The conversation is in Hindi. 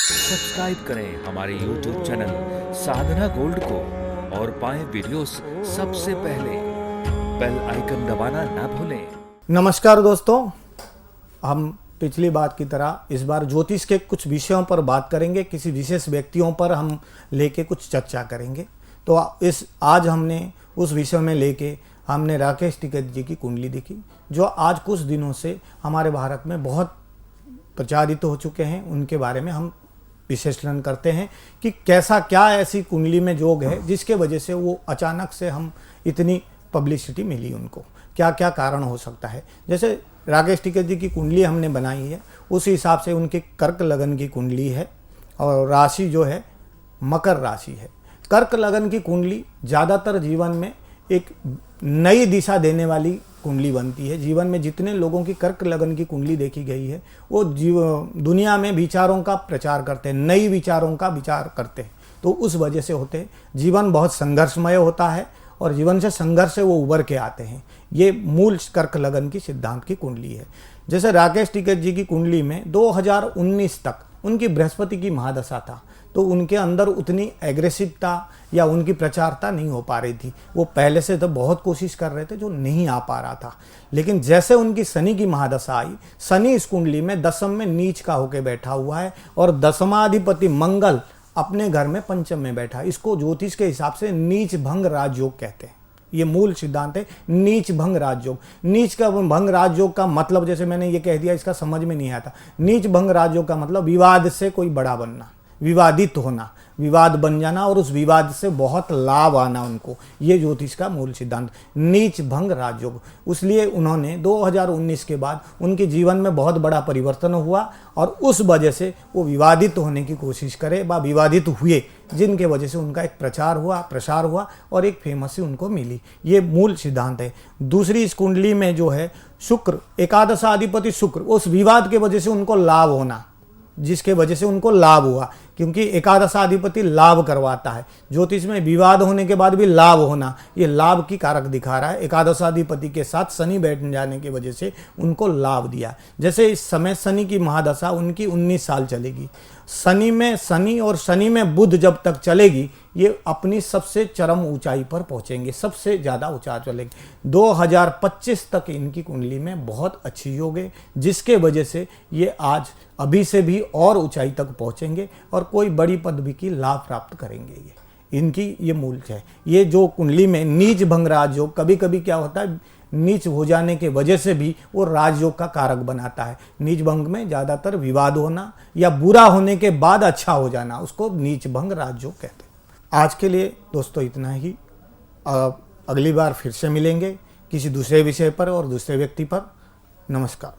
सब्सक्राइब करें हमारे YouTube चैनल साधना गोल्ड को और पाएं वीडियोस सबसे पहले। बेल आइकन दबाना ना भूलें। नमस्कार दोस्तों, हम पिछली बात की तरह इस बार ज्योतिष के कुछ विषयों पर बात करेंगे। किसी विशेष व्यक्तियों पर हम लेके कुछ चर्चा करेंगे। तो आज हमने उस विषय में लेके हमने राकेश टिकैत जी की कुंडली देखी, जो आज कुछ दिनों से हमारे भारत में बहुत प्रचारित हो चुके हैं। उनके बारे में हम विश्लेषण करते हैं कि कैसा क्या ऐसी कुंडली में योग है जिसके वजह से वो अचानक से हम इतनी पब्लिसिटी मिली उनको, क्या क्या कारण हो सकता है। जैसे राकेश टिकैत जी की कुंडली हमने बनाई है, उस हिसाब से उनके कर्क लगन की कुंडली है और राशि जो है मकर राशि है। कर्क लगन की कुंडली ज़्यादातर जीवन में एक नई दिशा देने वाली कुंडली बनती है। जीवन में जितने लोगों की कर्क लगन की कुंडली देखी गई है वो दुनिया में विचारों का प्रचार करते हैं, नई विचारों का विचार करते हैं। तो उस वजह से होते हैं जीवन बहुत संघर्षमय होता है और जीवन से संघर्ष से वो उभर के आते हैं। ये मूल कर्क लगन की सिद्धांत की कुंडली है। जैसे राकेश टिकैत जी की कुंडली में 2019 तक उनकी बृहस्पति की महादशा था, तो उनके अंदर उतनी एग्रेसिवता या उनकी प्रचारता नहीं हो पा रही थी। वो पहले से तो बहुत कोशिश कर रहे थे, जो नहीं आ पा रहा था। लेकिन जैसे उनकी शनि की महादशा आई, शनि इस कुंडली में दशम में नीच का होकर बैठा हुआ है और दशमाधिपति मंगल अपने घर में पंचम में बैठा है। इसको ज्योतिष के हिसाब से नीच भंग राजयोग कहते हैं। ये मूल सिद्धांत है, नीच भंग राजयोग। नीच का भंग राजयोग का मतलब, जैसे मैंने ये कह दिया, इसका समझ में नहीं आता। नीच भंग राजयोग का मतलब विवाद से कोई बड़ा बनना, विवादित होना, विवाद बन जाना और उस विवाद से बहुत लाभ आना उनको। ये ज्योतिष का मूल सिद्धांत, नीच भंग राजयोग। इसलिए उन्होंने 2019 के बाद उनके जीवन में बहुत बड़ा परिवर्तन हुआ और उस वजह से वो विवादित होने की कोशिश करे व विवादित हुए, जिनके वजह से उनका एक प्रचार हुआ, प्रसार हुआ और एक फेमसी उनको मिली। ये मूल सिद्धांत है। दूसरी इस कुंडली में जो है शुक्र, एकादशाधिपति शुक्र, उस विवाद के वजह से उनको लाभ होना, जिसके वजह से उनको लाभ हुआ, क्योंकि एकादशाधिपति लाभ करवाता है। ज्योतिष में विवाद होने के बाद भी लाभ होना, ये लाभ की कारक दिखा रहा है। एकादशाधिपति के साथ शनि बैठ जाने की वजह से उनको लाभ दिया। जैसे इस समय शनि की महादशा उनकी 19 साल चलेगी। शनि में शनि और शनि में बुध जब तक चलेगी, ये अपनी सबसे चरम ऊंचाई पर पहुंचेंगे, सबसे ज़्यादा ऊंचाई चलेंगे। 2025 तक इनकी कुंडली में बहुत अच्छी योग है, जिसके वजह से ये आज अभी से भी और ऊंचाई तक पहुंचेंगे और कोई बड़ी पदवी की लाभ प्राप्त करेंगे। ये इनकी ये मूल है। ये जो कुंडली में नीच भंग राजयोग, कभी कभी क्या होता है, नीच हो जाने के वजह से भी वो राजयोग का कारक बनाता है। नीच भंग में ज़्यादातर विवाद होना या बुरा होने के बाद अच्छा हो जाना, उसको नीच भंग राजयोग कहते हैं। आज के लिए दोस्तों इतना ही। अगली बार फिर से मिलेंगे किसी दूसरे विषय पर और दूसरे व्यक्ति पर। नमस्कार।